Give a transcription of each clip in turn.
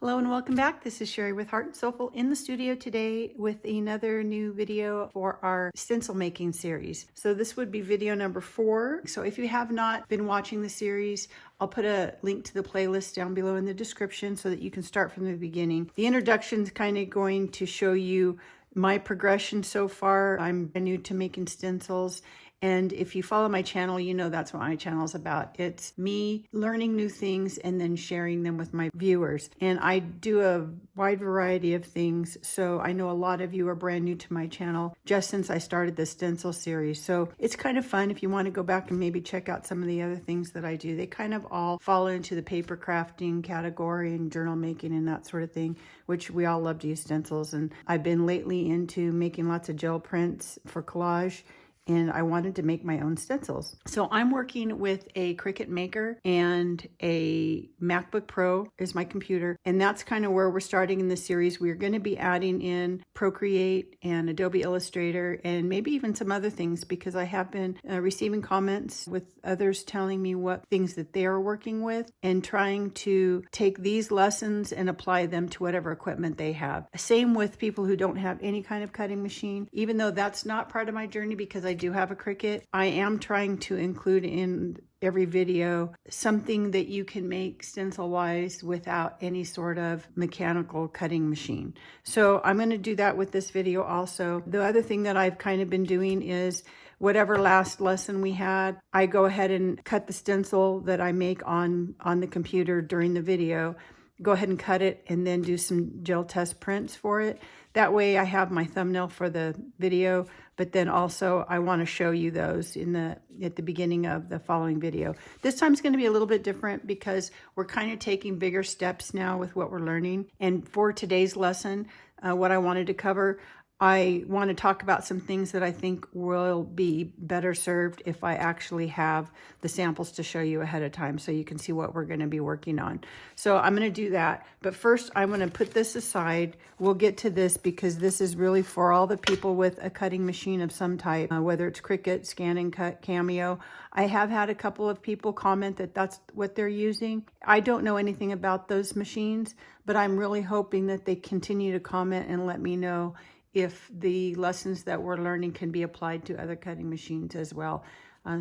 Hello and welcome back. This is Sherry with Heart and Soulful in the studio today with another new video for our stencil making series. So this would be video number 4. So if you have not been watching the series, I'll put a link to the playlist down below in the description so that you can start from the beginning. The introduction is kind of going to show you my progression so far. I'm new to making stencils. And if you follow my channel, you know that's what my channel is about. It's me learning new things and then sharing them with my viewers. And I do a wide variety of things. So I know a lot of you are brand new to my channel just since I started the stencil series. So it's kind of fun if you want to go back and maybe check out some of the other things that I do. They kind of all fall into the paper crafting category and journal making and that sort of thing, which we all love to use stencils. And I've been lately into making lots of gel prints for collage, and I wanted to make my own stencils. So I'm working with a Cricut Maker and a MacBook Pro is my computer. And that's kind of where we're starting in this series. We're going to be adding in Procreate and Adobe Illustrator and maybe even some other things because I have been receiving comments with others telling me what things that they are working with and trying to take these lessons and apply them to whatever equipment they have. Same with people who don't have any kind of cutting machine, even though that's not part of my journey because I do have a Cricut. I am trying to include in every video something that you can make stencil wise without any sort of mechanical cutting machine. So I'm going to do that with this video also. The other thing that I've kind of been doing is whatever last lesson we had, I go ahead and cut the stencil that I make on the computer during the video, go ahead and cut it and then do some gel test prints for it. That way I have my thumbnail for the video, but then also I want to show you those at the beginning of the following video. This time is going to be a little bit different because we're kind of taking bigger steps now with what we're learning. And for today's lesson, what I wanted to cover, I want to talk about some things that I think will be better served if I actually have the samples to show you ahead of time so you can see what we're going to be working on. So I'm going to do that. But first, I'm going to put this aside. We'll get to this because this is really for all the people with a cutting machine of some type, whether it's Cricut, Scan and Cut, Cameo. I have had a couple of people comment that that's what they're using. I don't know anything about those machines, but I'm really hoping that they continue to comment and let me know if the lessons that we're learning can be applied to other cutting machines as well.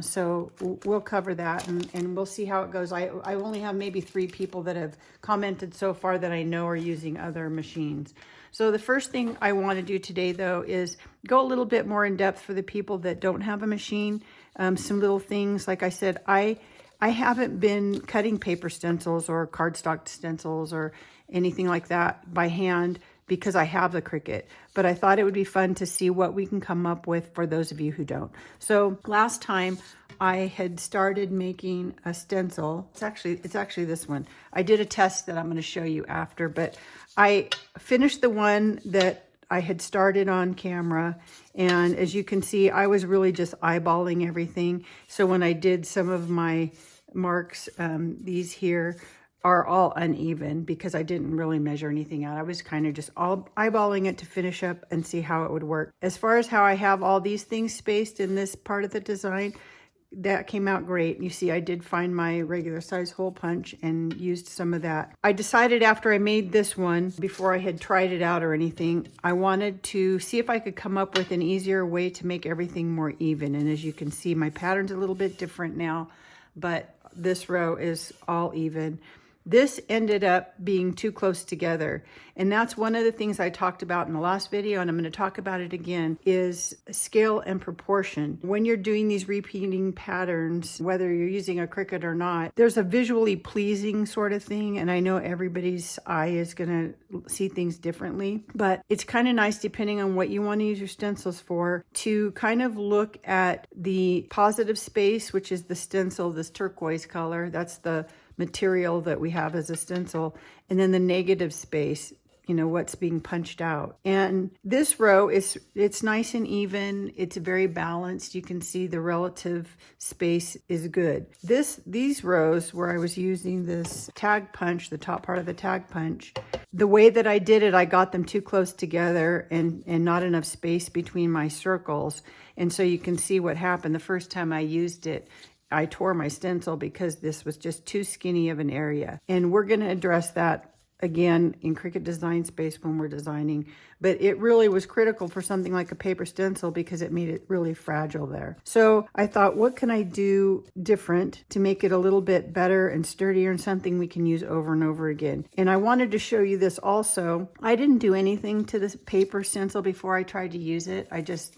So we'll cover that and we'll see how it goes. I only have maybe 3 people that have commented so far that I know are using other machines. So the first thing I want to do today though is go a little bit more in depth for the people that don't have a machine. Some little things, like I said, I haven't been cutting paper stencils or cardstock stencils or anything like that by hand because I have the Cricut, but I thought it would be fun to see what we can come up with for those of you who don't. So last time I had started making a stencil. It's actually this one. I did a test that I'm going to show you after, but I finished the one that I had started on camera. And as you can see, I was really just eyeballing everything. So when I did some of my marks, these here are all uneven because I didn't really measure anything out. I was kind of just all eyeballing it to finish up and see how it would work. As far as how I have all these things spaced in this part of the design, that came out great. You see, I did find my regular size hole punch and used some of that. I decided after I made this one, before I had tried it out or anything, I wanted to see if I could come up with an easier way to make everything more even. And as you can see, my pattern's a little bit different now, but this row is all even. This ended up being too close together. And that's one of the things I talked about in the last video, and I'm going to talk about it again, is scale and proportion. When you're doing these repeating patterns, whether you're using a Cricut or not, there's a visually pleasing sort of thing. And I know everybody's eye is going to see things differently, but it's kind of nice, depending on what you want to use your stencils for, to kind of look at the positive space, which is the stencil, this turquoise color. That's the material that we have as a stencil, and then the negative space, you know, what's being punched out. And this row it's nice and even, it's very balanced. You can see the relative space is good. These rows where I was using this tag punch, the top part of the tag punch, the way that I did it, I got them too close together and not enough space between my circles. And so you can see what happened the first time I used it. I tore my stencil because this was just too skinny of an area. And we're going to address that again in Cricut Design Space when we're designing, but it really was critical for something like a paper stencil because it made it really fragile there. So I thought, what can I do different to make it a little bit better and sturdier and something we can use over and over again? And I wanted to show you this also. I didn't do anything to this paper stencil before I tried to use it.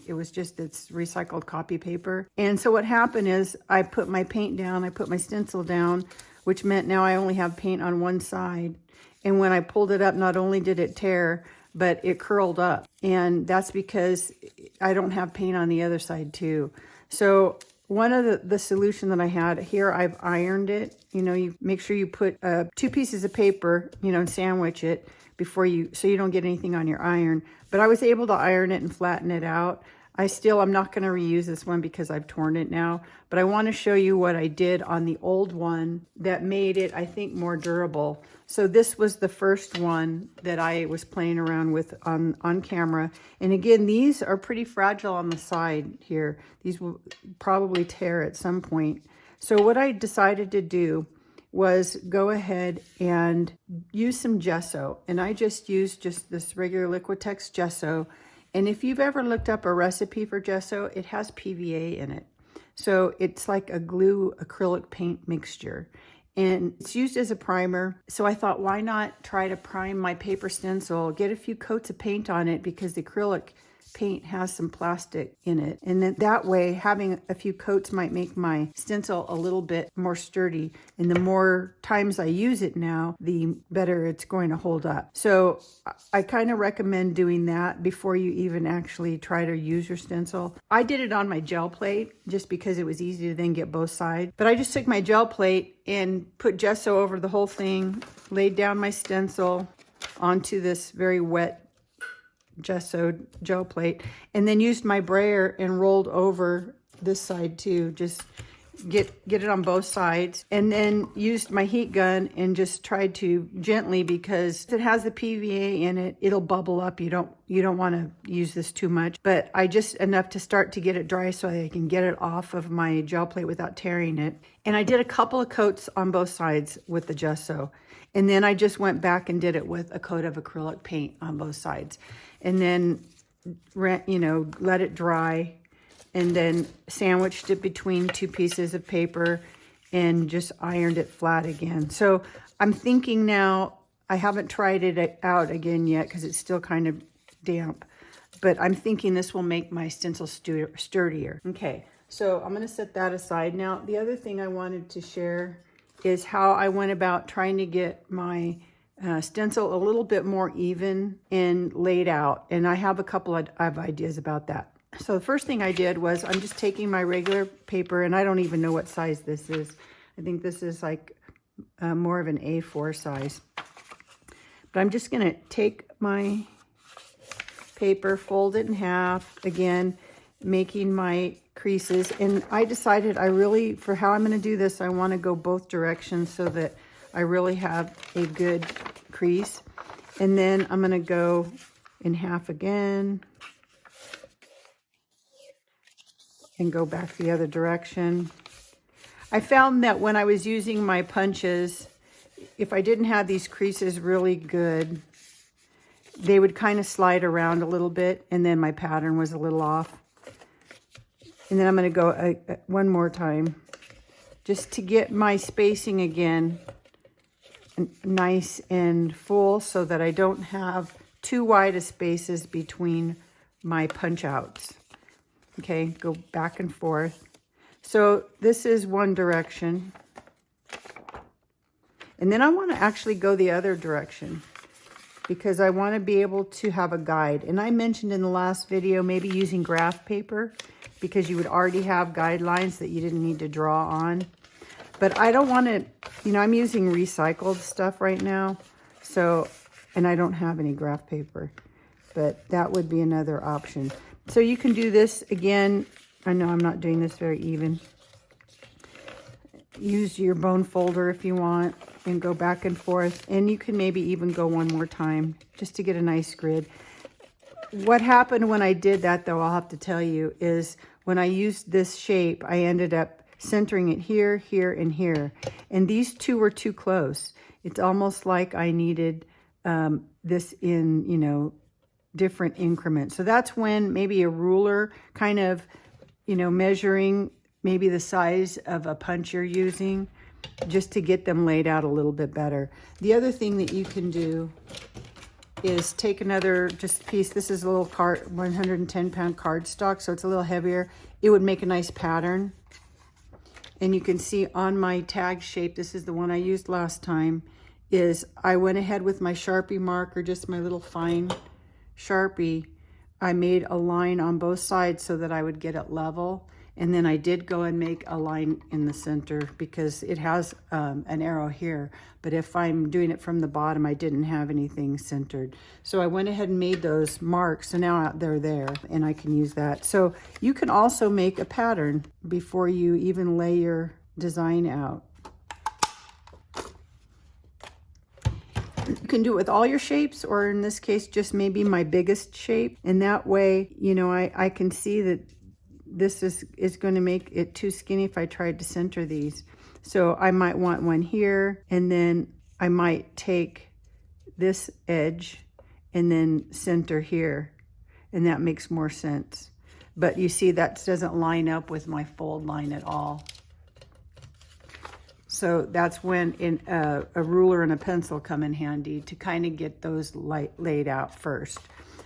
It was just it's recycled copy paper. And so what happened is I put my paint down, I put my stencil down, which meant now I only have paint on one side. And when I pulled it up, not only did it tear, but it curled up. And that's because I don't have paint on the other side too. So one of the solution that I had here, I've ironed it. You know, you make sure you put 2 pieces of paper, you know, and sandwich it before so you don't get anything on your iron. But I was able to iron it and flatten it out. I'm not going to reuse this one because I've torn it now, but I want to show you what I did on the old one that made it, I think, more durable. So this was the first one that I was playing around with on camera. And again, these are pretty fragile on the side here. These will probably tear at some point. So what I decided to do was go ahead and use some gesso. And I just used this regular Liquitex gesso. And if you've ever looked up a recipe for gesso, it has PVA in it. So it's like a glue acrylic paint mixture. And it's used as a primer. So I thought, why not try to prime my paper stencil, get a few coats of paint on it because the acrylic paint has some plastic in it. And then that way, having a few coats might make my stencil a little bit more sturdy. And the more times I use it now, the better it's going to hold up. So I kind of recommend doing that before you even actually try to use your stencil. I did it on my gel plate just because it was easy to then get both sides. But I just took my gel plate and put gesso over the whole thing, laid down my stencil onto this very wet gessoed gel plate, and then used my brayer and rolled over this side too. Just get it on both sides, and then used my heat gun and just tried to gently, because it has the PVA in it, it'll bubble up. You don't want to use this too much, but I just enough to start to get it dry so I can get it off of my gel plate without tearing it. And I did a couple of coats on both sides with the gesso, and then I just went back and did it with a coat of acrylic paint on both sides. And then, you know, let it dry, and then sandwiched it between 2 pieces of paper and just ironed it flat again. So I'm thinking now, I haven't tried it out again yet because it's still kind of damp, but I'm thinking this will make my stencil sturdier. Okay, so I'm going to set that aside. Now, the other thing I wanted to share is how I went about trying to get my stencil a little bit more even and laid out. And I have a couple of ideas about that. So the first thing I did was I'm just taking my regular paper, and I don't even know what size this is. I think this is like more of an A4 size. But I'm just going to take my paper, fold it in half, again, making my creases. And I decided for how I'm going to do this, I want to go both directions so that I really have a good crease. And then I'm going to go in half again and go back the other direction. I found that when I was using my punches, if I didn't have these creases really good, they would kind of slide around a little bit, and then my pattern was a little off. And then I'm going to go one more time just to get my spacing again nice and full so that I don't have too wide of spaces between my punch outs. Okay, go back and forth. So this is one direction. And then I want to actually go the other direction because I want to be able to have a guide. And I mentioned in the last video maybe using graph paper because you would already have guidelines that you didn't need to draw on. But I don't want to, you know, I'm using recycled stuff right now. So, and I don't have any graph paper, but that would be another option. So you can do this again. I know I'm not doing this very even. Use your bone folder if you want and go back and forth. And you can maybe even go one more time just to get a nice grid. What happened when I did that, though, I'll have to tell you, is when I used this shape, I ended up centering it here, here, and here. And these two were too close. It's almost like I needed this in, you know, different increments. So that's when maybe a ruler kind of, you know, measuring maybe the size of a punch you're using, just to get them laid out a little bit better. The other thing that you can do is take another just piece. This is a little 110-pound cardstock, so it's a little heavier. It would make a nice pattern. And you can see on my tag shape, this is the one I used last time, is I went ahead with my Sharpie marker, just my little fine Sharpie. I made a line on both sides so that I would get it level. And then I did go and make a line in the center because it has an arrow here. But if I'm doing it from the bottom, I didn't have anything centered. So I went ahead and made those marks. So now they're there and I can use that. So you can also make a pattern before you even lay your design out. You can do it with all your shapes, or in this case, just maybe my biggest shape. And that way, you know, I can see that this is going to make it too skinny if I tried to center these. So I might want one here, and then I might take this edge and then center here, and that makes more sense. But you see that doesn't line up with my fold line at all. So that's when a ruler and a pencil come in handy to kind of get those laid out first.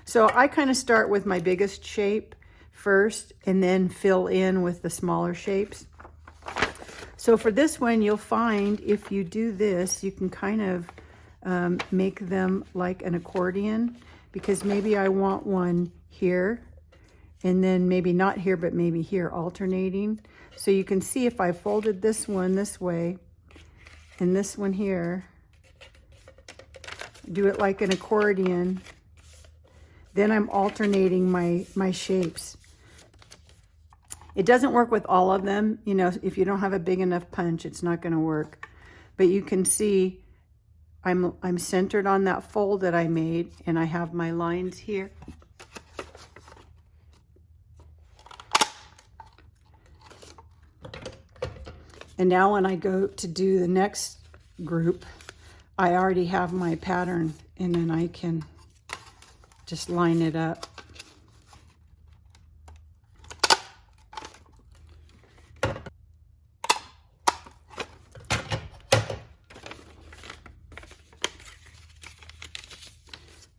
So I kind of start with my biggest shape first and then fill in with the smaller shapes. So for this one, you'll find if you do this, you can kind of make them like an accordion, because maybe I want one here and then maybe not here, but maybe here, alternating. So you can see if I folded this one this way and this one here, do it like an accordion, then I'm alternating my shapes. It doesn't work with all of them. You know, if you don't have a big enough punch, it's not going to work. But you can see I'm centered on that fold that I made, and I have my lines here. And now when I go to do the next group, I already have my pattern, and then I can just line it up.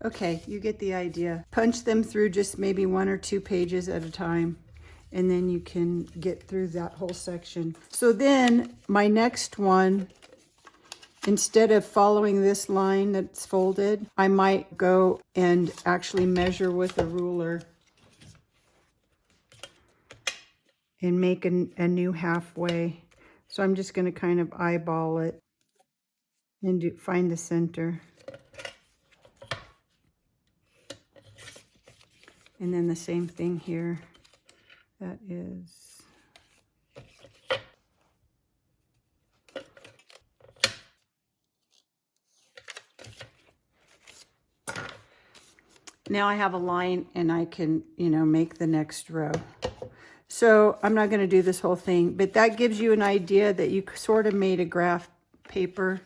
Okay, you get the idea. Punch them through just maybe 1 or 2 pages at a time, and then you can get through that whole section. So then my next one, instead of following this line that's folded, I might go and actually measure with a ruler and make a new halfway. So I'm just going to kind of eyeball it and find the center. And then the same thing here. That is... Now I have a line and I can, you know, make the next row. So I'm not going to do this whole thing, but that gives you an idea that you sort of made a graph paper,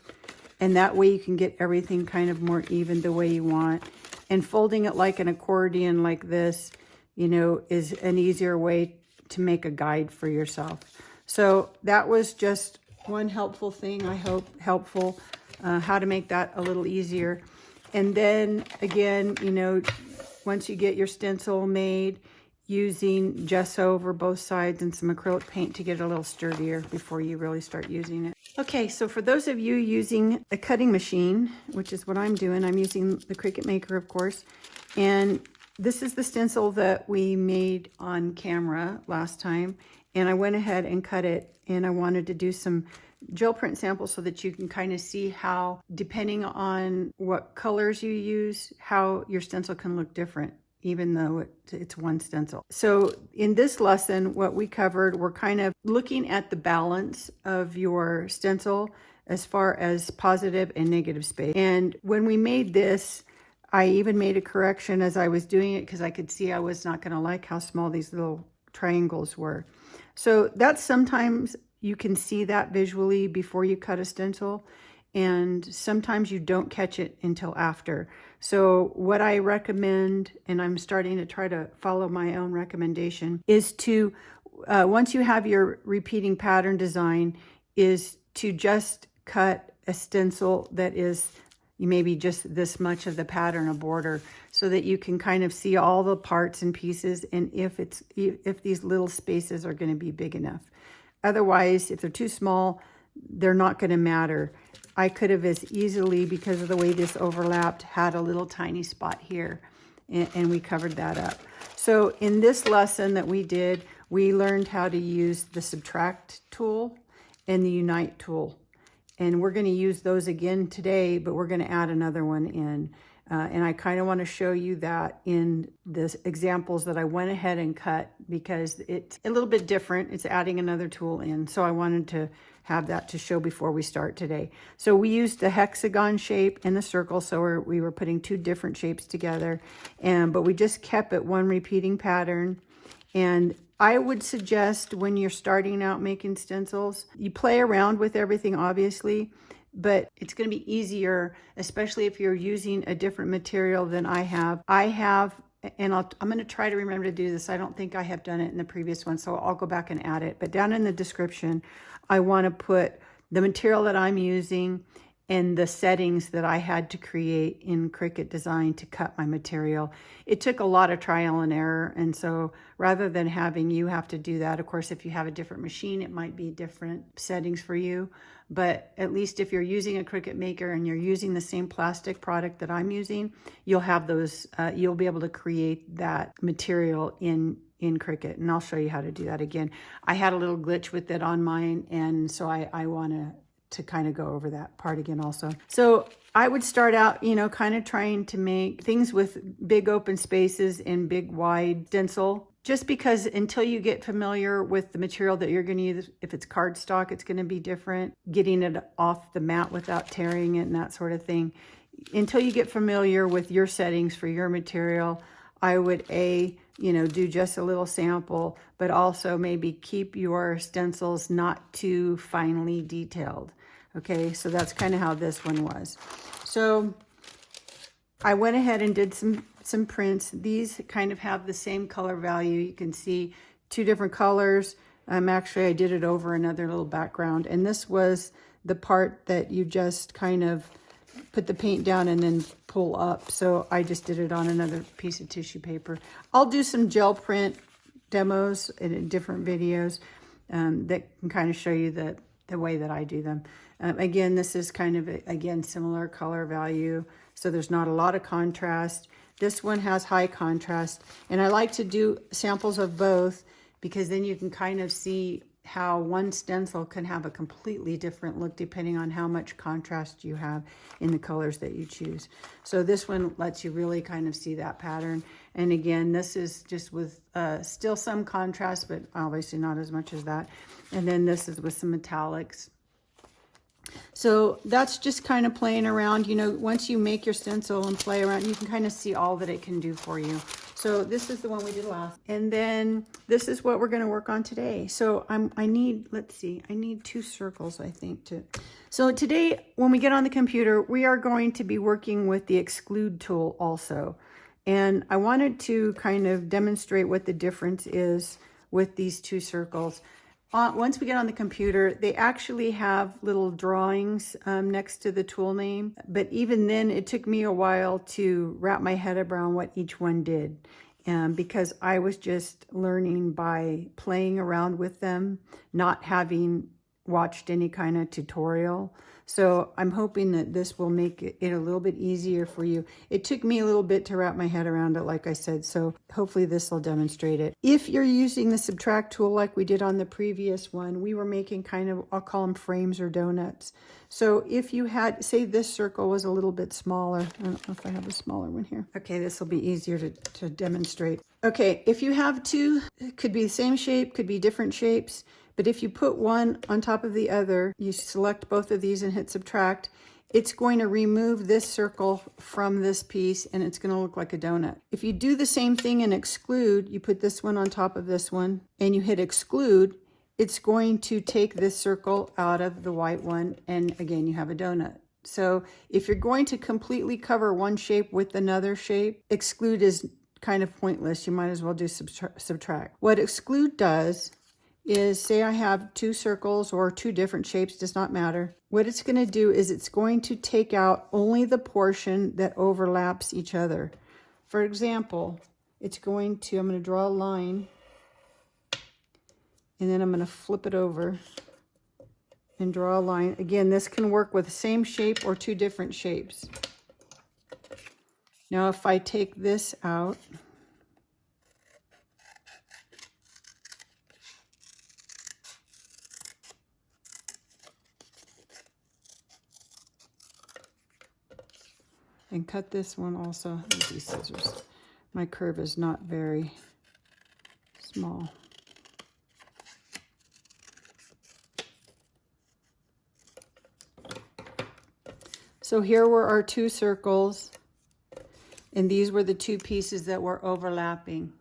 and that way you can get everything kind of more even the way you want. And folding it like an accordion like this, you know, is an easier way to make a guide for yourself. So that was just one helpful thing, I hope helpful, how to make that a little easier. And then again, you know, once you get your stencil made, using gesso over both sides and some acrylic paint to get it a little sturdier before you really start using it. Okay, so for those of you using a cutting machine, which is what I'm doing, I'm using the Cricut Maker, of course, and this is the stencil that we made on camera last time, and I went ahead and cut it, and I wanted to do some gel print samples so that you can kind of see how, depending on what colors you use, how your stencil can look different, even though it's one stencil. So in this lesson, what we covered, we're kind of looking at the balance of your stencil as far as positive and negative space. And when we made this, I even made a correction as I was doing it because I could see I was not going to like how small these little triangles were. So that's sometimes you can see that visually before you cut a stencil. and sometimes you don't catch it until after. So what I recommend, and I'm starting to try to follow my own recommendation, is to, once you have your repeating pattern design, is to just cut a stencil that is maybe just this much of the pattern, a border, so that you can kind of see all the parts and pieces, and if these little spaces are going to be big enough. Otherwise, if they're too small, they're not going to matter. I could have as easily, because of the way this overlapped, had a little tiny spot here, and we covered that up. So in this lesson that we did, we learned how to use the subtract tool and the unite tool. And we're going to use those again today, but we're going to add another one in. And I kind of want to show you that in the examples that I went ahead and cut, because it's a little bit different. It's adding another tool in. So I wanted to have that to show before we start today. So we used the hexagon shape and the circle. So we were putting two different shapes together, but we just kept it one repeating pattern. And I would suggest when you're starting out making stencils, you play around with everything, obviously, but it's going to be easier, especially if you're using a different material than I have. And I'm going to try to remember to do this. I don't think I have done it in the previous one, so I'll go back and add it. But down in the description, I want to put the material that I'm using and the settings that I had to create in Cricut Design to cut my material. It took a lot of trial and error, and so rather than having you have to do that, of course, if you have a different machine, it might be different settings for you. But at least if you're using a Cricut Maker and you're using the same plastic product that I'm using, you'll have those, you'll be able to create that material in Cricut, and I'll show you how to do that again. I had a little glitch with it on mine, and so I want to kind of go over that part again also. So I would start out, kind of trying to make things with big open spaces and big wide stencil, just because until you get familiar with the material that you're going to use, if it's cardstock, it's going to be different, getting it off the mat without tearing it and that sort of thing. Until you get familiar with your settings for your material, I would do just a little sample, but also maybe keep your stencils not too finely detailed. Okay, so that's kind of how this one was. So I went ahead and did some prints. These kind of have the same color value. You can see two different colors. Actually, I did it over another little background. And this was the part that you just kind of put the paint down and then pull up. So I just did it on another piece of tissue paper. I'll do some gel print demos in different videos that can kind of show you the way that I do them. Again, this is kind of, again, similar color value, so there's not a lot of contrast. This one has high contrast, and I like to do samples of both because then you can kind of see how one stencil can have a completely different look depending on how much contrast you have in the colors that you choose. So this one lets you really kind of see that pattern. And again, this is just with still some contrast, but obviously not as much as that. And then this is with some metallics. So that's just kind of playing around. Once you make your stencil and play around, you can kind of see all that it can do for you. So this is the one we did last. And then this is what we're going to work on today. So I need two circles, I think. So today, when we get on the computer, we are going to be working with the Exclude tool also. And I wanted to kind of demonstrate what the difference is with these two circles. Once we get on the computer, they actually have little drawings next to the tool name. But even then, it took me a while to wrap my head around what each one did. Because I was just learning by playing around with them, not having watched any kind of tutorial. So I'm hoping that this will make it a little bit easier for you. It took me a little bit to wrap my head around it, like I said, so hopefully this will demonstrate it. If you're using the subtract tool like we did on the previous one, we were making kind of, I'll call them frames or donuts. So if you had, say this circle was a little bit smaller. I don't know if I have a smaller one here. Okay, this will be easier to demonstrate. Okay, if you have two, it could be the same shape, could be different shapes. But if you put one on top of the other, you select both of these and hit subtract, it's going to remove this circle from this piece and it's going to look like a donut. If you do the same thing in Exclude, you put this one on top of this one and you hit Exclude, it's going to take this circle out of the white one, and again, you have a donut. So if you're going to completely cover one shape with another shape, exclude is kind of pointless. You might as well do subtract. What exclude does is, say I have two circles or two different shapes, does not matter. What it's going to do is it's going to take out only the portion that overlaps each other. For example, I'm going to draw a line, and then I'm going to flip it over and draw a line. Again, this can work with the same shape or two different shapes. Now, if I take this out, and cut this one also with these scissors. My curve is not very small. So here were our two circles, and these were the two pieces that were overlapping.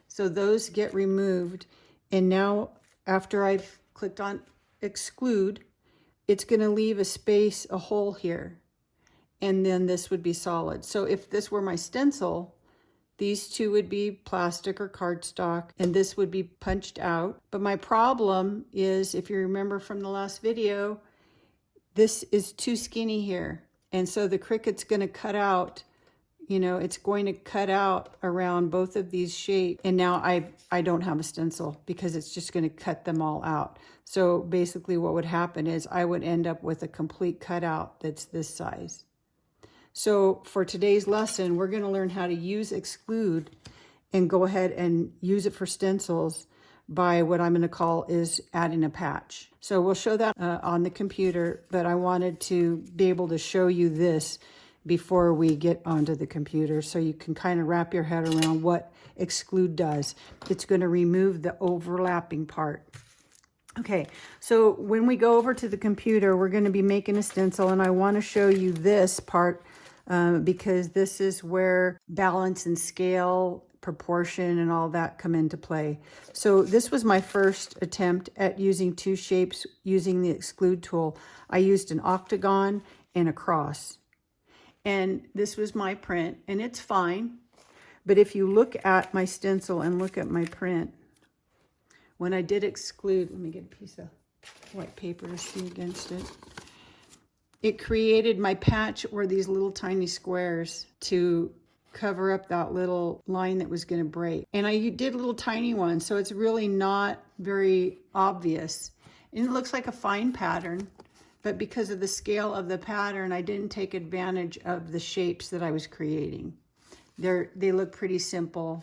So those get removed, and now after I've clicked on exclude, it's going to leave a space, a hole here, and then this would be solid. So if this were my stencil, these two would be plastic or cardstock, and this would be punched out. But my problem is, if you remember from the last video, this is too skinny here. And so the Cricut's going to cut out, you know, it's going to cut out around both of these shapes. And now I don't have a stencil because it's just going to cut them all out. So basically what would happen is I would end up with a complete cutout that's this size. So for today's lesson, we're going to learn how to use exclude and go ahead and use it for stencils by what I'm going to call is adding a patch. So we'll show that on the computer, but I wanted to be able to show you this before we get onto the computer so you can kind of wrap your head around what exclude does. It's going to remove the overlapping part. Okay, so when we go over to the computer, we're going to be making a stencil, and I want to show you this part because this is where balance and scale, proportion, and all that come into play. So this was my first attempt at using two shapes using the exclude tool. I used an octagon and a cross. And this was my print, and it's fine. But if you look at my stencil and look at my print, when I did exclude, let me get a piece of white paper to see against it. It created my patch were these little tiny squares to cover up that little line that was going to break. And I did little tiny ones, so it's really not very obvious. And it looks like a fine pattern, but because of the scale of the pattern, I didn't take advantage of the shapes that I was creating. They look pretty simple.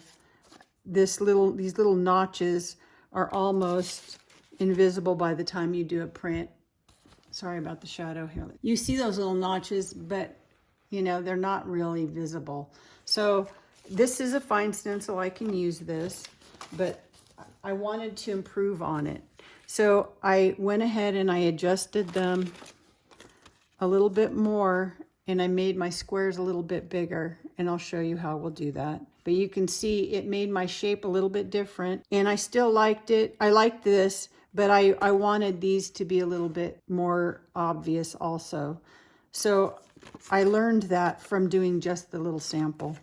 These little notches are almost invisible by the time you do a print. Sorry about the shadow here. You see those little notches, but you know, they're not really visible. So this is a fine stencil. I can use this, but I wanted to improve on it. So I went ahead and I adjusted them a little bit more, and I made my squares a little bit bigger, and I'll show you how we'll do that. But you can see it made my shape a little bit different, and I still liked it. I liked this, but I wanted these to be a little bit more obvious also. So I learned that from doing just the little sample.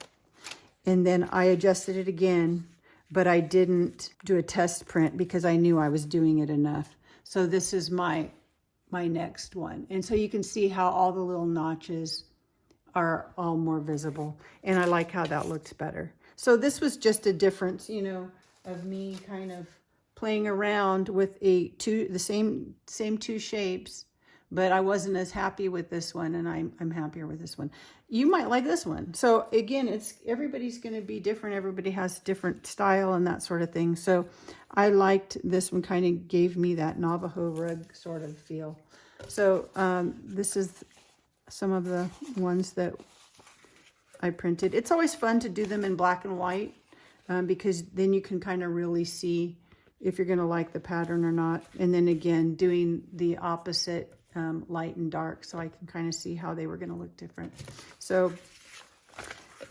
And then I adjusted it again, but I didn't do a test print because I knew I was doing it enough. So this is my next one. And so you can see how all the little notches are all more visible. And I like how that looks better. So this was just a difference, you know, of me kind of playing around with the same two shapes, but I wasn't as happy with this one, and I'm happier with this one. You might like this one. So again, everybody's going to be different. Everybody has different style and that sort of thing. So I liked this one, kind of gave me that Navajo rug sort of feel. So this is some of the ones that I printed. It's always fun to do them in black and white because then you can kind of really see if you're going to like the pattern or not. And then again, doing the opposite light and dark, so I can kind of see how they were going to look different. So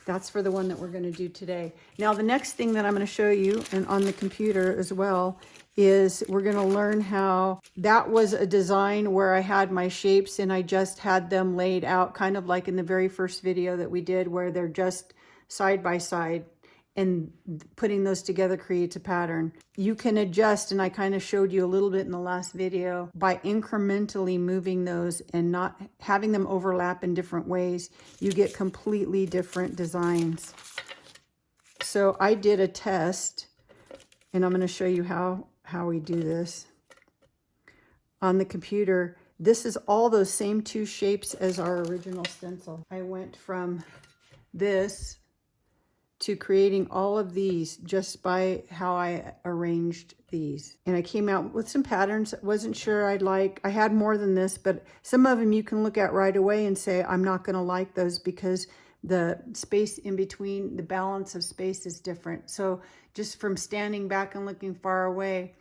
that's for the one that we're going to do today. Now the next thing that I'm going to show you, and on the computer as well, is we're going to learn how that was a design where I had my shapes and I just had them laid out kind of like in the very first video that we did where they're just side by side, and putting those together creates a pattern. You can adjust, and I kind of showed you a little bit in the last video, by incrementally moving those and not having them overlap in different ways, you get completely different designs. So I did a test, and I'm going to show you how we do this on the computer. This is all those same two shapes as our original stencil. I went from this to creating all of these just by how I arranged these. And I came out with some patterns I wasn't sure I'd like. I had more than this, but some of them you can look at right away and say, I'm not going to like those because the space in between, the balance of space is different. So just from standing back and looking far away,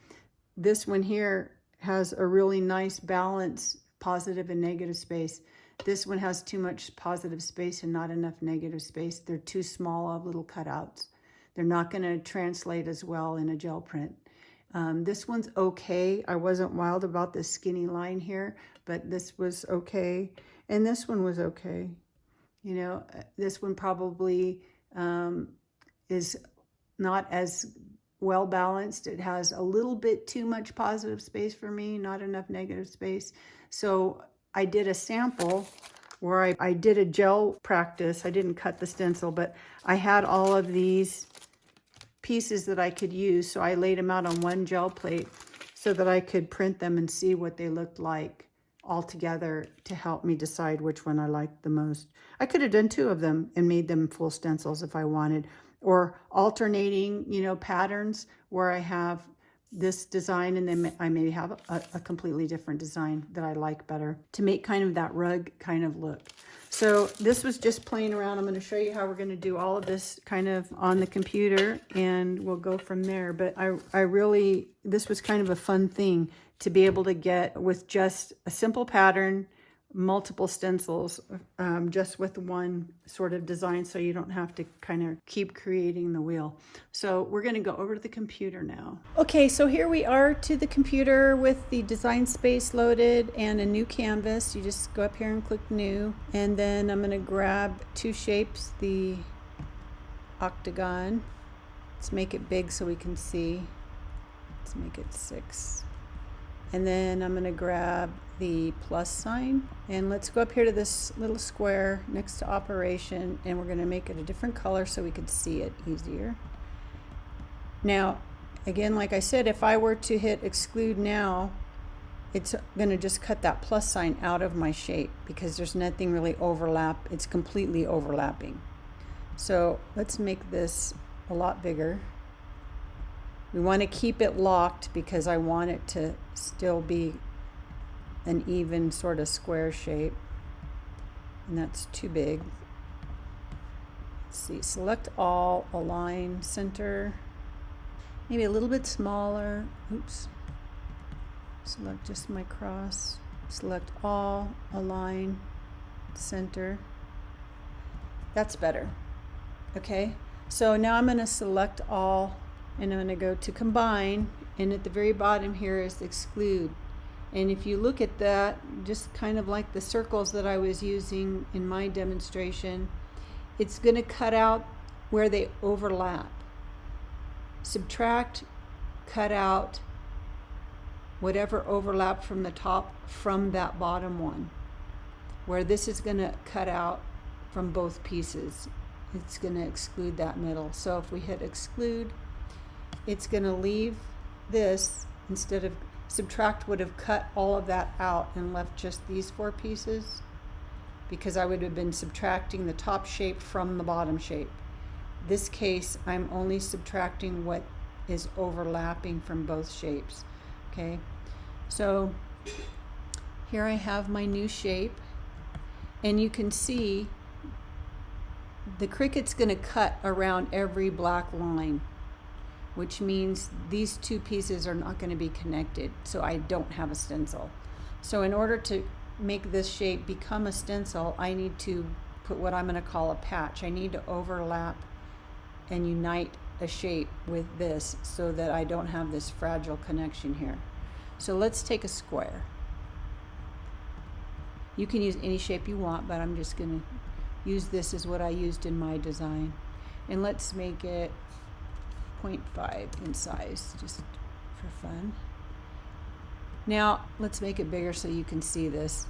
this one here has a really nice balance, positive and negative space. This one has too much positive space and not enough negative space. They're too small of little cutouts. They're not going to translate as well in a gel print. This one's okay. I wasn't wild about this skinny line here, but this was okay. And this one was okay. You know, this one probably is not as well balanced. It has a little bit too much positive space for me, not enough negative space. So I did a sample where I did a gel practice. I didn't cut the stencil, but I had all of these pieces that I could use. So I laid them out on one gel plate so that I could print them and see what they looked like all together to help me decide which one I liked the most. I could have done two of them and made them full stencils if I wanted, or alternating, you know, patterns where I have this design and then I may have a completely different design that I like better to make kind of that rug kind of look. So this was just playing around. I'm going to show you how we're going to do all of this kind of on the computer and we'll go from there. But I really, this was kind of a fun thing to be able to get with just a simple pattern, multiple stencils, just with one sort of design so you don't have to kind of keep creating the wheel. So we're going to go over to the computer now. Okay, so here we are to the computer with the Design Space loaded and a new canvas. You just go up here and click new, and then I'm going to grab two shapes, the octagon. Let's make it big so we can see. Let's make it 6. And then I'm going to grab the plus sign, and let's go up here to this little square next to operation, and we're going to make it a different color so we can see it easier. Now, again, like I said, if I were to hit exclude now, it's going to just cut that plus sign out of my shape because there's nothing really overlap. It's completely overlapping. So let's make this a lot bigger. We want to keep it locked because I want it to still be an even sort of square shape, and that's too big. Let's see, select all, align, center, maybe a little bit smaller. Oops. Select just my cross, select all, align, center. That's better. Okay, so now I'm going to select all, and I'm going to go to combine, and at the very bottom here is exclude. And if you look at that, just kind of like the circles that I was using in my demonstration, it's going to cut out where they overlap. Subtract, cut out whatever overlap from the top from that bottom one. Where this is going to cut out from both pieces, it's going to exclude that middle. So if we hit exclude, it's going to leave this, instead of subtract would have cut all of that out and left just these 4 pieces, because I would have been subtracting the top shape from the bottom shape. This case, I'm only subtracting what is overlapping from both shapes. Okay, so here I have my new shape, and you can see the Cricut's going to cut around every black line, which means these 2 pieces are not going to be connected, so I don't have a stencil. So in order to make this shape become a stencil, I need to put what I'm going to call a patch. I need to overlap and unite a shape with this so that I don't have this fragile connection here. So let's take a square. You can use any shape you want, but I'm just going to use this as what I used in my design. And let's make it 0.5 in size, just for fun. Now, let's make it bigger so you can see this.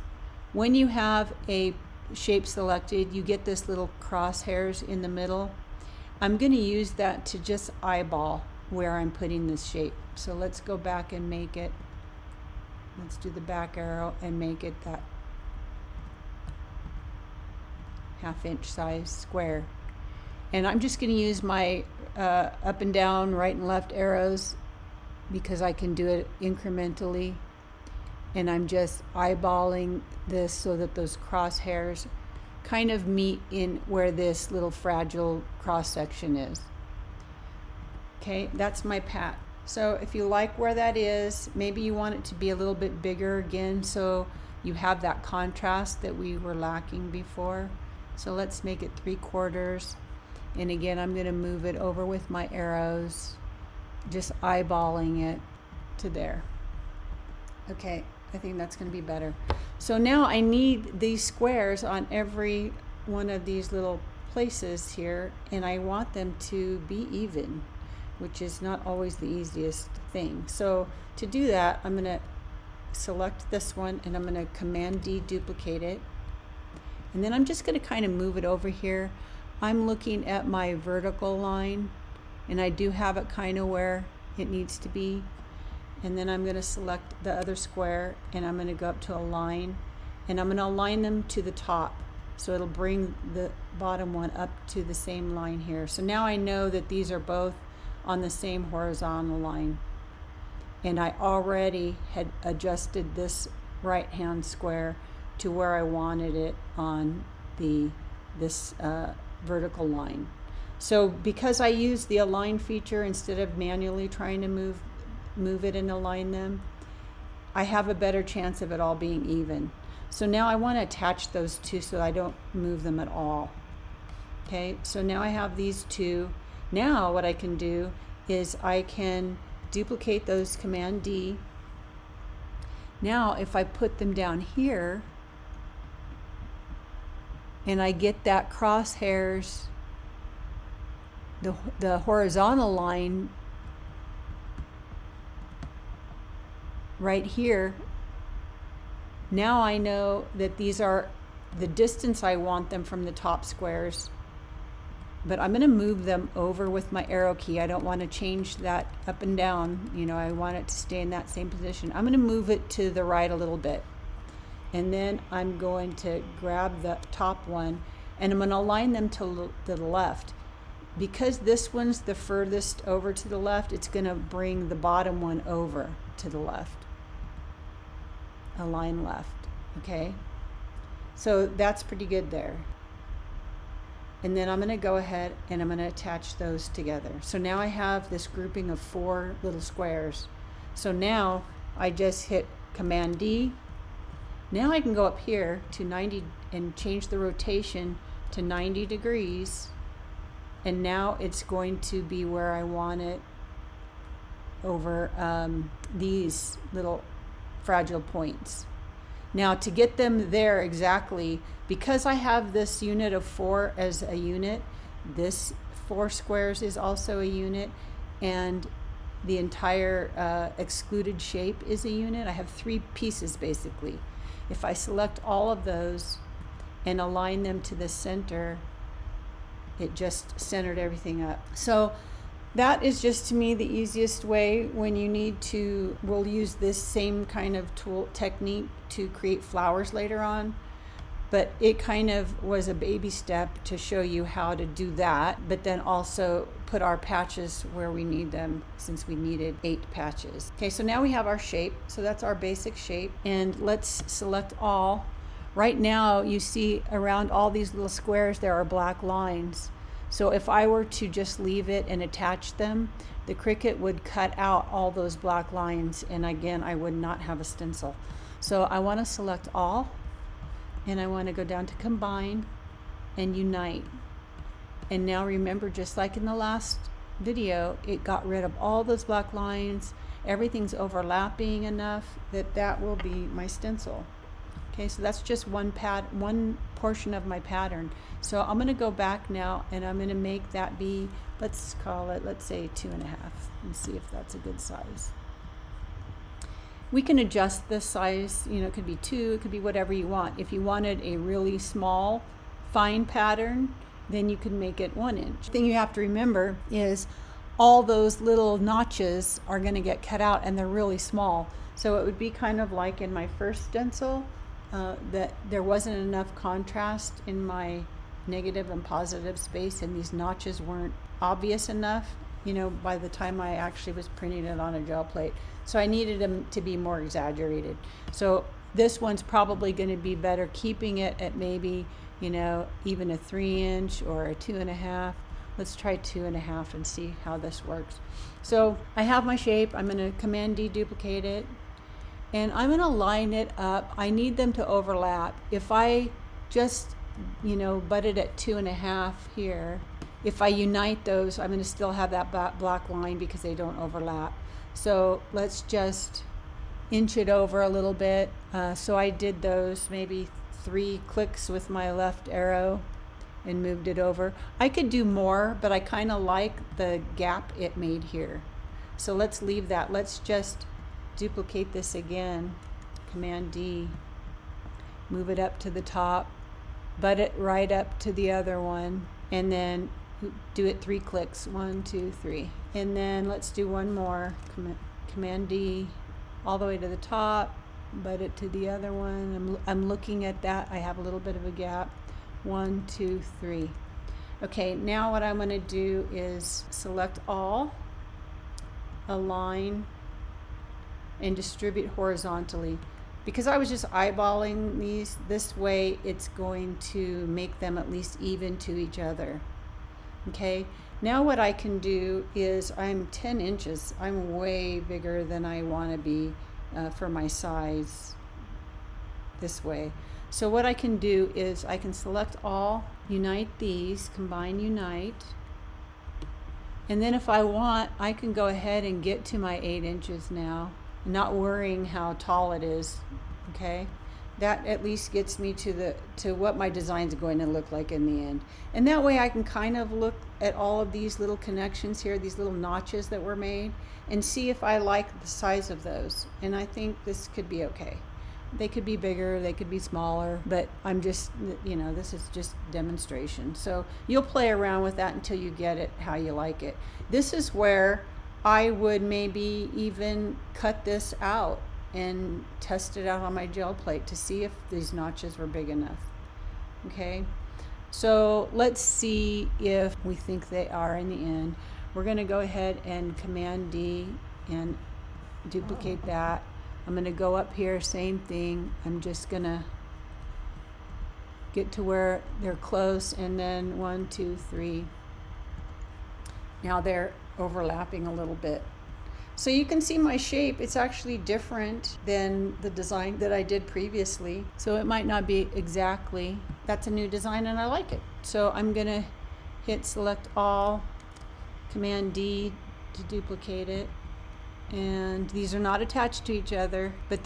When you have a shape selected, you get this little crosshairs in the middle. I'm going to use that to just eyeball where I'm putting this shape. So let's go back and make it. Let's do the back arrow and make it that 1/2 inch size square. And I'm just going to use my up and down, right and left arrows because I can do it incrementally. And I'm just eyeballing this so that those crosshairs kind of meet in where this little fragile cross section is. Okay, that's my pat. So if you like where that is, maybe you want it to be a little bit bigger again so you have that contrast that we were lacking before. So let's make it 3/4. And again, I'm going to move it over with my arrows, just eyeballing it to there. Okay, I think that's going to be better. So now I need these squares on every one of these little places here, and I want them to be even, which is not always the easiest thing. So to do that, I'm going to select this one and I'm going to Command D duplicate it. And then I'm just going to kind of move it over here. I'm looking at my vertical line, and I do have it kind of where it needs to be. And then I'm going to select the other square, and I'm going to go up to Align, and I'm going to align them to the top. So it'll bring the bottom one up to the same line here. So now I know that these are both on the same horizontal line. And I already had adjusted this right-hand square to where I wanted it on this vertical line. So because I use the align feature instead of manually trying to move it and align them, I have a better chance of it all being even. So now I want to attach those two so I don't move them at all. Okay, so now I have these two. Now what I can do is I can duplicate those, Command D. Now if I put them down here and I get that crosshairs, the horizontal line right here, now I know that these are the distance I want them from the top squares, but I'm going to move them over with my arrow key. I don't want to change that up and down, you know, I want it to stay in that same position. I'm going to move it to the right a little bit, and then I'm going to grab the top one and I'm going to align them to the left. Because this one's the furthest over to the left, it's going to bring the bottom one over to the left. Align left, okay? So that's pretty good there. And then I'm going to go ahead and I'm going to attach those together. So now I have this grouping of 4 little squares. So now I just hit Command D. Now I can go up here to 90 and change the rotation to 90 degrees. And now it's going to be where I want it over these little fragile points. Now to get them there exactly, because I have this unit of 4 as a unit, this 4 squares is also a unit, and the entire excluded shape is a unit. I have 3 pieces basically. If I select all of those and align them to the center, it just centered everything up. So that is just, to me, the easiest way when you need to. We'll use this same kind of tool technique to create flowers later on, but it kind of was a baby step to show you how to do that, but then also put our patches where we need them, since we needed 8 patches. Okay, so now we have our shape. So that's our basic shape, and let's select all. Right now you see around all these little squares there are black lines. So if I were to just leave it and attach them, the Cricut would cut out all those black lines, and again, I would not have a stencil. So I want to select all, and I want to go down to Combine and Unite. And now remember, just like in the last video, it got rid of all those black lines. Everything's overlapping enough that that will be my stencil. Okay, so that's just one portion of my pattern. So I'm going to go back now and I'm going to make that be, let's call it, let's say 2.5, and see if that's a good size. We can adjust the size, you know, it could be 2, it could be whatever you want. If you wanted a really small, fine pattern, then you can make it 1 inch. The thing you have to remember is all those little notches are going to get cut out and they're really small. So it would be kind of like in my first stencil, that there wasn't enough contrast in my negative and positive space, and these notches weren't obvious enough, you know, by the time I actually was printing it on a gel plate. So I needed them to be more exaggerated. So this one's probably going to be better keeping it at maybe, you know, even a 3 inch or a 2.5. Let's try 2.5 and see how this works. So I have my shape. I'm going to Command D duplicate it. And I'm going to line it up. I need them to overlap. If I just, you know, butt it at 2.5 here, if I unite those, I'm going to still have that black line because they don't overlap. So let's just inch it over a little bit. So I did those maybe 3 clicks with my left arrow and moved it over. I could do more, but I kind of like the gap it made here. So let's leave that. Let's just duplicate this again, Command D, move it up to the top, butt it right up to the other one, and then do it 3 clicks, 1, 2, 3. And then let's do one more, Command D, all the way to the top, butt it to the other one. I'm looking at that, I have a little bit of a gap, 1, 2, 3. Okay, now what I'm going to do is select all, align, and distribute horizontally. Because I was just eyeballing these, this way it's going to make them at least even to each other. Okay, now what I can do is, I'm 10 inches, I'm way bigger than I want to be for my size this way. So what I can do is I can select all, unite these, combine, unite, and then if I want, I can go ahead and get to my 8 inches now, not worrying how tall it is. Okay, that at least gets me to what my design is going to look like in the end. And that way I can kind of look at all of these little connections here, these little notches that were made, and see if I like the size of those. And I think this could be okay. They could be bigger, they could be smaller, but I'm just, you know, this is just demonstration. So you'll play around with that until you get it how you like it. This is where I would maybe even cut this out and test it out on my gel plate to see if these notches were big enough. Okay, so let's see if we think they are in the end. We're going to go ahead and Command D and duplicate that. I'm going to go up here, same thing. I'm just going to get to where they're close, and then 1, 2, 3. Now they're overlapping a little bit. So you can see my shape, it's actually different than the design that I did previously. So it might not be exactly, that's a new design and I like it. So I'm gonna hit select all, Command D to duplicate it. And these are not attached to each other, but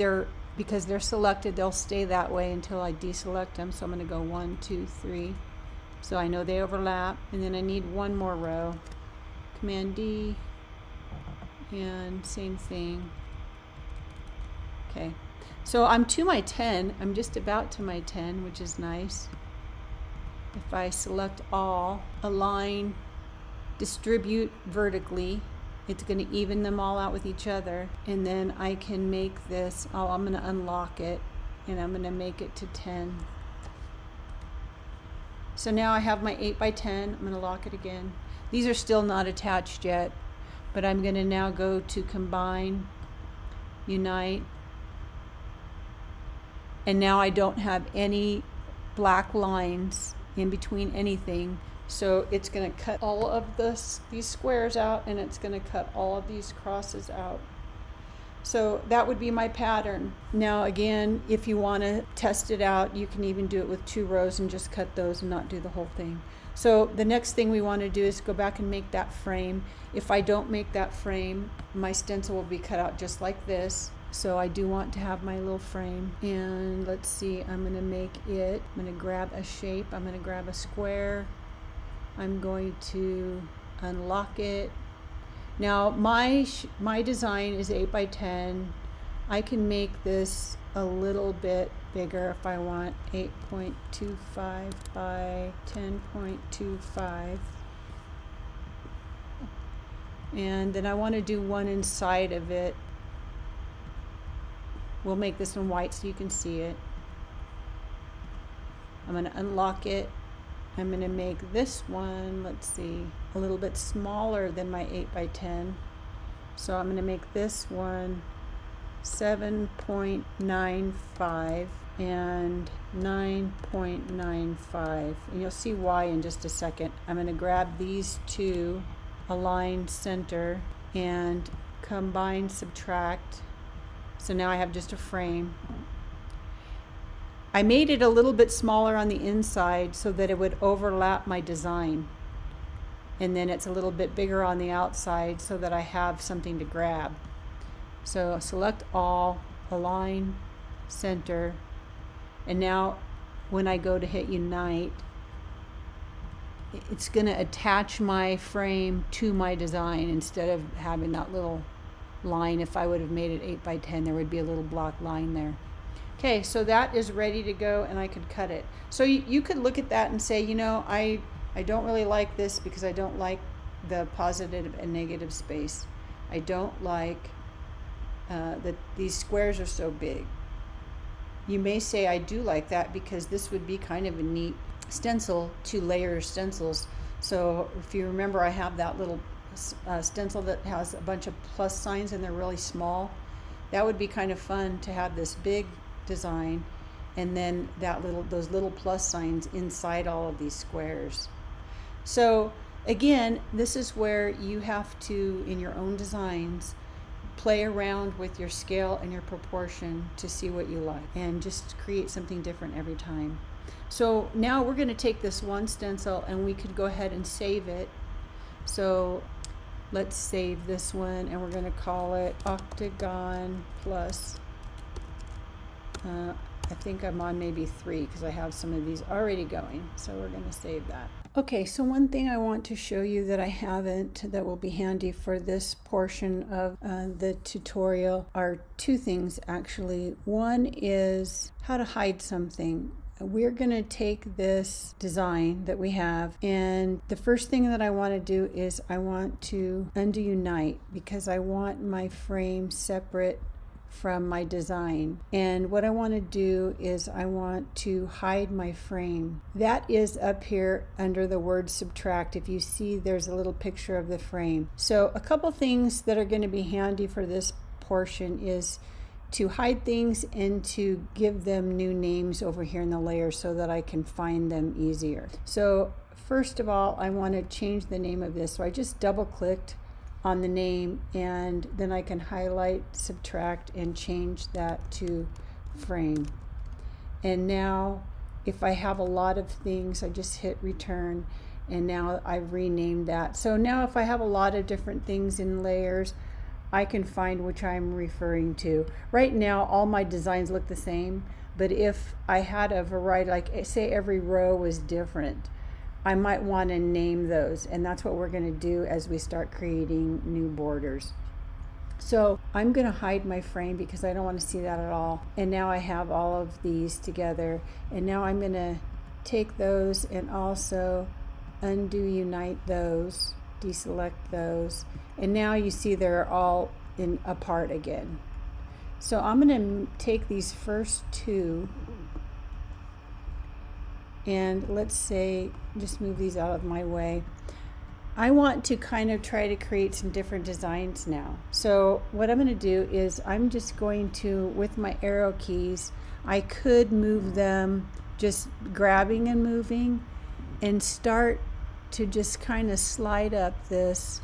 because they're selected, they'll stay that way until I deselect them. So I'm gonna go 1, 2, 3. So I know they overlap, and then I need one more row. Command D, and same thing. Okay, so I'm to my 10. I'm just about to my 10, which is nice. If I select all, align, distribute vertically, it's going to even them all out with each other, and then I can make this, I'm going to unlock it, and I'm going to make it to 10. So now I have my 8 by 10. I'm going to lock it again. These are still not attached yet, but I'm going to now go to combine, unite, and now I don't have any black lines in between anything. So it's going to cut all of these squares out, and it's going to cut all of these crosses out. So that would be my pattern. Now again, if you want to test it out, you can even do it with 2 rows and just cut those and not do the whole thing. So the next thing we want to do is go back and make that frame. If I don't make that frame, my stencil will be cut out just like this. So I do want to have my little frame. And let's see, I'm going to make it, I'm going to grab a shape, I'm going to grab a square, I'm going to unlock it. Now my design is 8 by 10. I can make this a little bit bigger if I want, 8.25 by 10.25. And then I want to do one inside of it. We'll make this one white so you can see it. I'm going to unlock it. I'm going to make this one, let's see, a little bit smaller than my 8 by 10. So I'm going to make this one 7.95 and 9.95. And you'll see why in just a second. I'm going to grab these two, align center, and combine, subtract. So now I have just a frame. I made it a little bit smaller on the inside so that it would overlap my design. And then it's a little bit bigger on the outside so that I have something to grab. So select all, align, center, and now when I go to hit unite, it's going to attach my frame to my design instead of having that little line. If I would have made it 8 by 10, there would be a little block line there. Okay, so that is ready to go and I could cut it. So you could look at that and say, you know, I don't really like this because I don't like the positive and negative space. I don't like that these squares are so big. You may say I do like that because this would be kind of a neat stencil to layer stencils. So if you remember, I have that little stencil that has a bunch of plus signs and they're really small. That would be kind of fun to have this big design and then those little plus signs inside all of these squares. So again, this is where you have to, in your own designs, play around with your scale and your proportion to see what you like and just create something different every time. So now we're going to take this one stencil and we could go ahead and save it. So let's save this one and we're going to call it Octagon Plus. I think I'm on maybe 3 because I have some of these already going. So we're going to save that. Okay, so one thing I want to show you that I haven't, that will be handy for this portion of the tutorial, are 2 things actually. One is how to hide something. We're going to take this design that we have, and the first thing that I want to do is I want to undo unite because I want my frame separate from my design. And what I want to do is I want to hide my frame. That is up here under the word subtract. If you see, there's a little picture of the frame. So a couple things that are going to be handy for this portion is to hide things and to give them new names over here in the layer so that I can find them easier. So first of all, I want to change the name of this. So I just double clicked on the name and then I can highlight, subtract, and change that to frame. And now if I have a lot of things, I just hit return and now I've renamed that. So now if I have a lot of different things in layers, I can find which I'm referring to. Right now all my designs look the same, but if I had a variety, like say every row was different, I might want to name those, and that's what we're going to do as we start creating new borders. So I'm going to hide my frame because I don't want to see that at all. And now I have all of these together, and now I'm going to take those and also undo unite those, deselect those, and now you see they're all apart again. So I'm going to take these first 2 and let's say, just move these out of my way. I want to kind of try to create some different designs now. So what I'm going to do is I'm just going to, with my arrow keys, I could move them just grabbing and moving and start to just kind of slide up this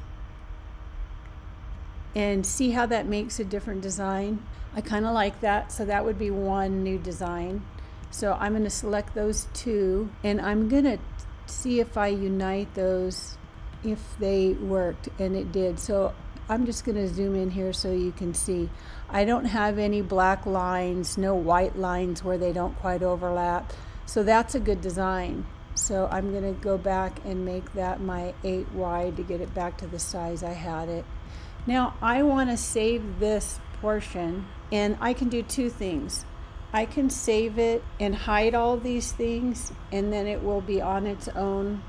and see how that makes a different design. I kind of like that, so that would be one new design. So I'm going to select those two, and I'm going to see if I unite those, if they worked, and it did. So I'm just going to zoom in here so you can see. I don't have any black lines, no white lines where they don't quite overlap. So that's a good design. So I'm going to go back and make that my 8 wide to get it back to the size I had it. Now I want to save this portion, and I can do two things. I can save it and hide all these things, and then it will be on its own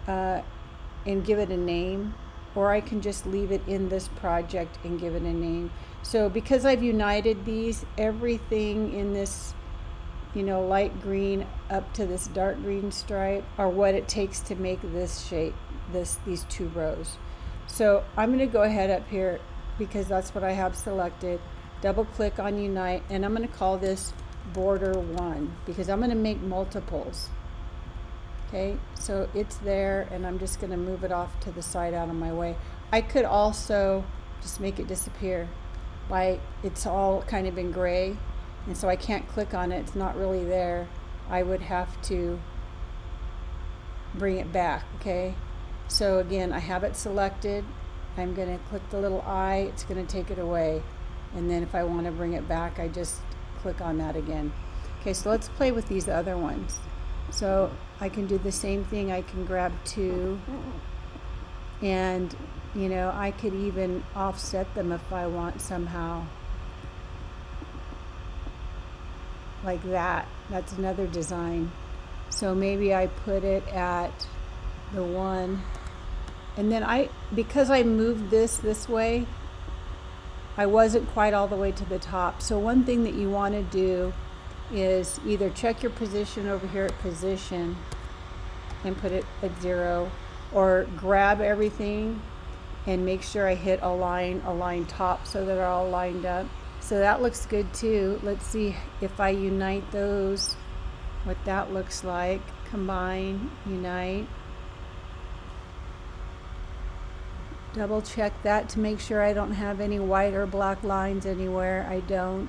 and give it a name, or I can just leave it in this project and give it a name. So because I've united these, everything in this, you know, light green up to this dark green stripe are what it takes to make this shape, these 2 rows. So I'm going to go ahead up here, because that's what I have selected, double click on unite, and I'm going to call this border 1 because I'm going to make multiples. Okay, so it's there, and I'm just going to move it off to the side out of my way. I could also just make it disappear by, it's all kind of in gray, and so I can't click on it, it's not really there. I would have to bring it back. Okay, so again, I have it selected. I'm going to click the little eye, it's going to take it away, and then if I want to bring it back, I just click on that again. Okay, so let's play with these other ones. So I can do the same thing. I can grab 2, and you know, I could even offset them if I want somehow, like that. That's another design. So maybe I put it at the 1, and then because I moved this way, I wasn't quite all the way to the top. So one thing that you want to do is either check your position over here at position and put it at 0, or grab everything and make sure I hit align top so that they're all lined up. So that looks good too. Let's see if I unite those, what that looks like. Combine, unite. Double check that to make sure I don't have any white or black lines anywhere. I don't.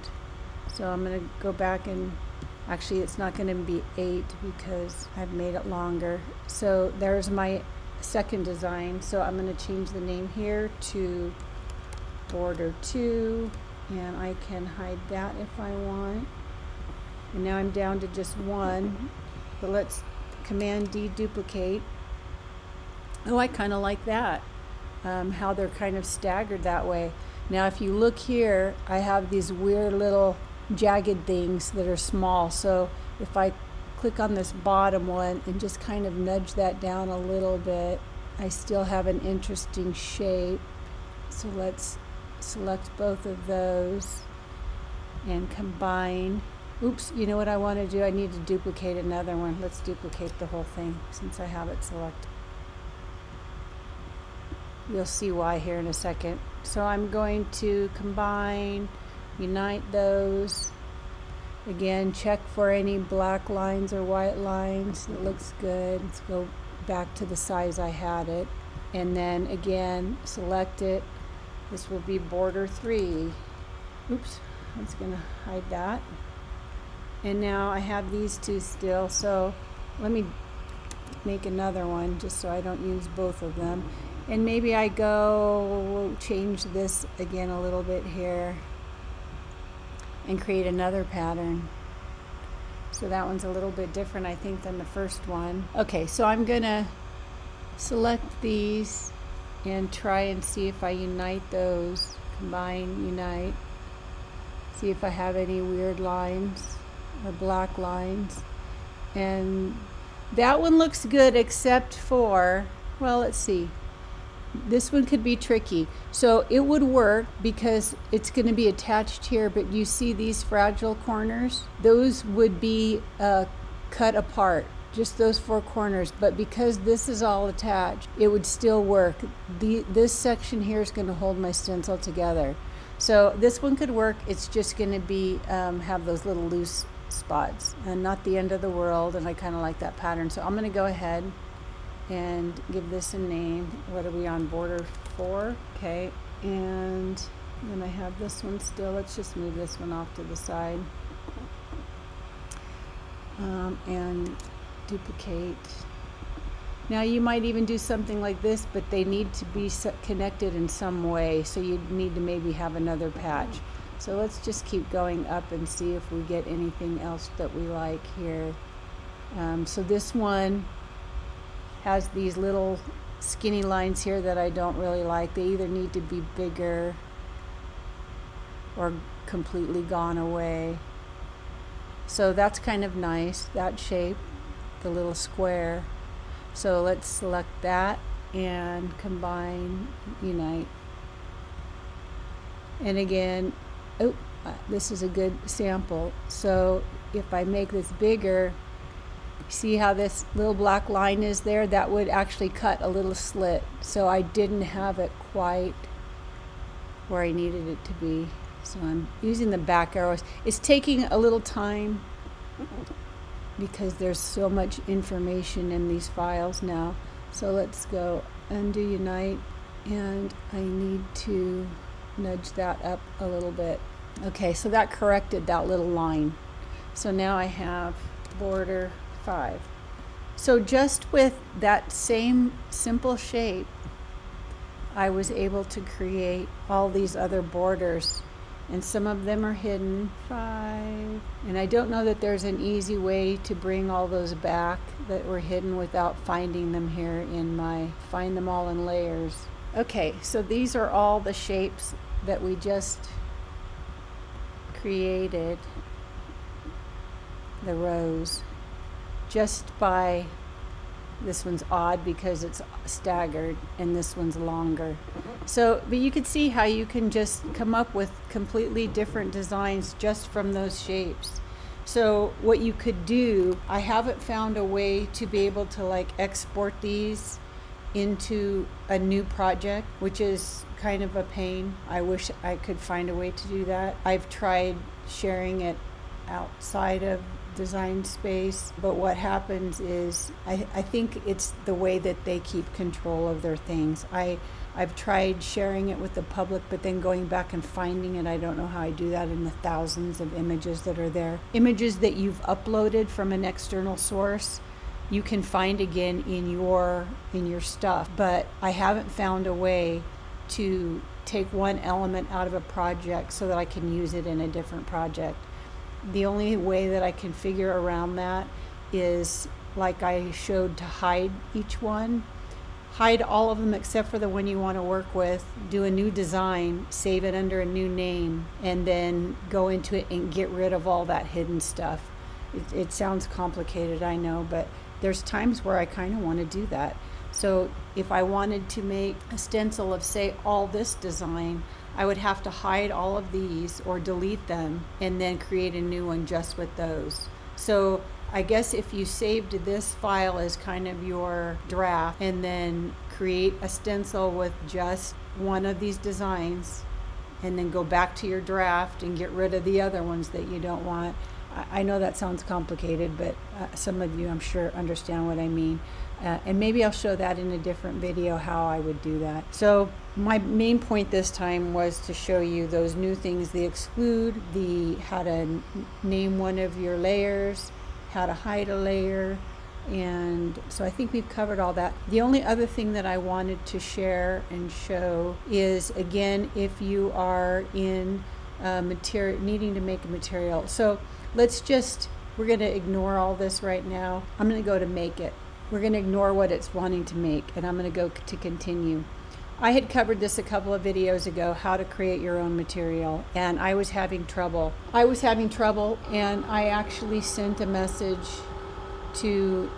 So I'm going to go back, and actually it's not going to be 8 because I've made it longer. So there's my second design. So I'm going to change the name here to border 2, and I can hide that if I want. And now I'm down to just 1, but let's Command D duplicate. Oh, I kind of like that, how they're kind of staggered that way. Now if you look here, I have these weird little jagged things that are small. So if I click on this bottom one and just kind of nudge that down a little bit, I still have an interesting shape. So let's select both of those and combine. Oops, you know what I want to do? I need to duplicate another one. Let's duplicate the whole thing since I have it selected. You'll see why here in a second. So I'm going to combine, unite those. Again, check for any black lines or white lines. It looks good. Let's go back to the size I had it. And then again, select it. This will be border 3. Oops, I was going to hide that. And now I have these 2 still. So let me make another one just so I don't use both of them. And maybe I go change this again a little bit here and create another pattern. So that one's a little bit different, I think, than the first one. Okay, so I'm gonna select these and try and see if I unite those. Combine, unite. See if I have any weird lines or black lines. And that one looks good except for, well, let's see. This one could be tricky. So it would work because it's going to be attached here, but you see these fragile corners? Those would be cut apart, just those 4 corners. But because this is all attached, it would still work. This section here is going to hold my stencil together. So this one could work. It's just going to be have those little loose spots and not the end of the world. And I kind of like that pattern. So I'm going to go ahead and give this a name. What are we on, border 4? Okay, and then I have this one still. Let's just move this one off to the side. And duplicate. Now you might even do something like this, but they need to be connected in some way, so you need to maybe have another patch. So let's just keep going up and see if we get anything else that we like here. So this one has these little skinny lines here that I don't really like. They either need to be bigger or completely gone away. So that's kind of nice, that shape, the little square. So let's select that and combine, unite. And again, this is a good sample. So if I make this bigger, see how this little black line is there? That would actually cut a little slit. So I didn't have it quite where I needed it to be. So I'm using the back arrows. It's taking a little time because there's so much information in these files now. So let's go undo unite, and I need to nudge that up a little bit. Okay, so that corrected that little line. So now I have border 5. So just with that same simple shape, I was able to create all these other borders, and some of them are hidden. 5. And I don't know that there's an easy way to bring all those back that were hidden without finding them here in my find them all in layers. Okay, so these are all the shapes that we just created, the rows, just by, this one's odd because it's staggered and this one's longer. So, but you can see how you can just come up with completely different designs just from those shapes. So what you could do, I haven't found a way to be able to like export these into a new project, which is kind of a pain. I wish I could find a way to do that. I've tried sharing it outside of Design Space, but what happens is I think it's the way that they keep control of their things. I've tried sharing it with the public, but then going back and finding it, I don't know how I do that in the thousands of images that are there. Images that you've uploaded from an external source, you can find again in your stuff, but I haven't found a way to take one element out of a project so that I can use it in a different project. The only way that I can figure around that is, like I showed, to hide each one. Hide all of them except for the one you want to work with. Do a new design, save it under a new name, and then go into it and get rid of all that hidden stuff. It sounds complicated, I know, but there's times where I kind of want to do that. So if I wanted to make a stencil of, say, all this design, I would have to hide all of these or delete them and then create a new one just with those. So I guess if you saved this file as kind of your draft and then create a stencil with just one of these designs and then go back to your draft and get rid of the other ones that you don't want. I know that sounds complicated, but some of you, I'm sure, understand what I mean. And maybe I'll show that in a different video how I would do that. So my main point this time was to show you those new things, the exclude, the how to name one of your layers, how to hide a layer, and so I think we've covered all that. The only other thing that I wanted to share and show is, again, if you are in needing to make a material. So we're going to ignore all this right now. I'm going to go to make it. We're going to ignore what it's wanting to make, and I'm going to go to continue. I had covered this a couple of videos ago, how to create your own material, and I was having trouble. And I actually sent a message to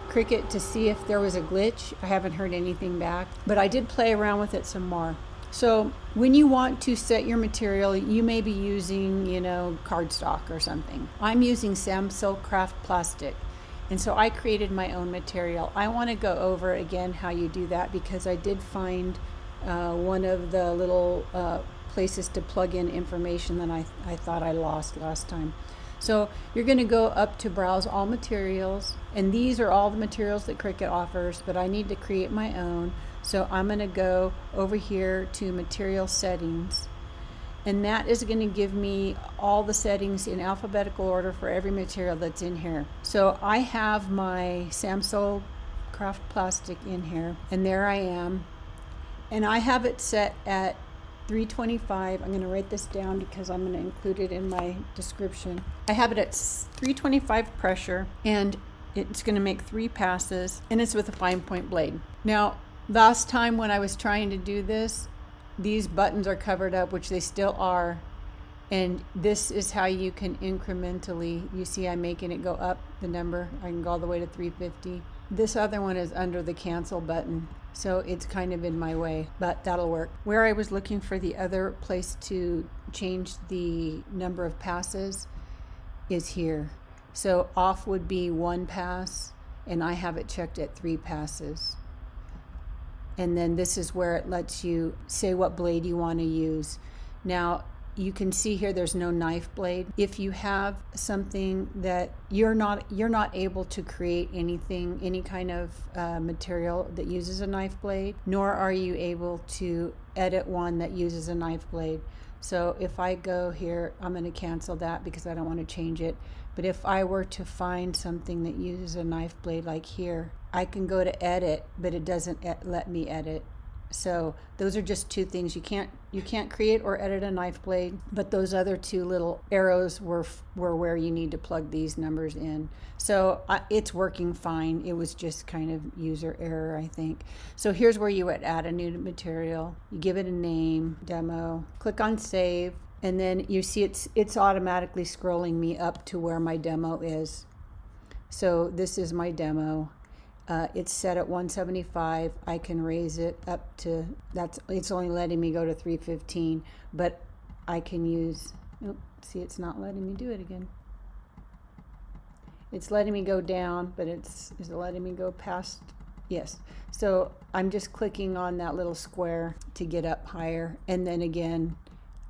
Cricut to see if there was a glitch. I haven't heard anything back, but I did play around with it some more. So when you want to set your material, you may be using, cardstock or something. I'm using Samsill craft plastic. And so I created my own material. I want to go over again how you do that because I did find one of the little places to plug in information that I thought I lost last time. So you're going to go up to browse all materials, and these are all the materials that Cricut offers, but I need to create my own. So I'm going to go over here to material settings, and that is going to give me all the settings in alphabetical order for every material that's in here. So I have my Samsill craft plastic in here, and there I am, and I have it set at 325. I'm going to write this down because I'm going to include it in my description. I have it at 325 pressure, and it's going to make 3 passes, and it's with a fine point blade. Now, last time when I was trying to do this, these buttons are covered up, which they still are, and this is how you can incrementally, you see I'm making it go up the number. I can go all the way to 350. This other one is under the cancel button, so it's kind of in my way, but that'll work. Where I was looking for the other place to change the number of passes is here. So off would be 1 pass, and I have it checked at 3 passes. And then this is where it lets you say what blade you want to use. Now, you can see here there's no knife blade. If you have something that you're not able to create anything, any kind of material that uses a knife blade, nor are you able to edit one that uses a knife blade. So if I go here, I'm going to cancel that because I don't want to change it. But if I were to find something that uses a knife blade like here, I can go to edit, but it doesn't let me edit. So those are just 2 things. You can't create or edit a knife blade, but those other 2 little arrows were where you need to plug these numbers in. So it's working fine. It was just kind of user error, I think. So here's where you would add a new material. You give it a name, demo, click on save, and then you see it's automatically scrolling me up to where my demo is. So this is my demo. It's set at 175. I can raise it up to, it's only letting me go to 315, but I can use, see, it's not letting me do it again. It's letting me go down, but is it letting me go past? Yes. So I'm just clicking on that little square to get up higher, and then again,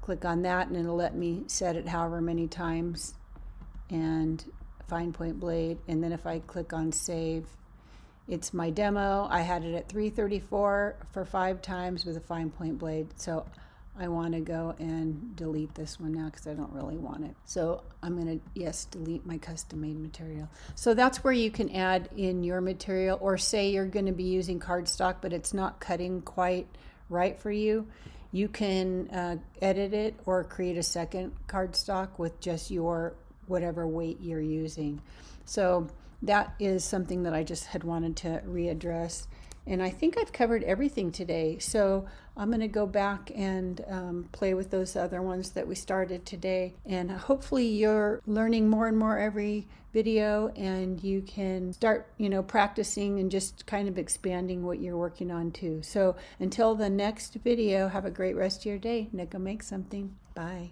click on that, and it'll let me set it however many times, and fine point blade, and then if I click on save, it's my demo. I had it at 334 for 5 times with a fine point blade. So I want to go and delete this one now because I don't really want it. So I'm going to, yes, delete my custom made material. So that's where you can add in your material, or say you're going to be using cardstock, but it's not cutting quite right for you. You can edit it or create a second cardstock with just your whatever weight you're using. So that is something that I just had wanted to readdress. And I think I've covered everything today. So I'm going to go back and play with those other ones that we started today. And hopefully you're learning more and more every video, and you can start, practicing and just kind of expanding what you're working on too. So until the next video, have a great rest of your day. Now go make something. Bye.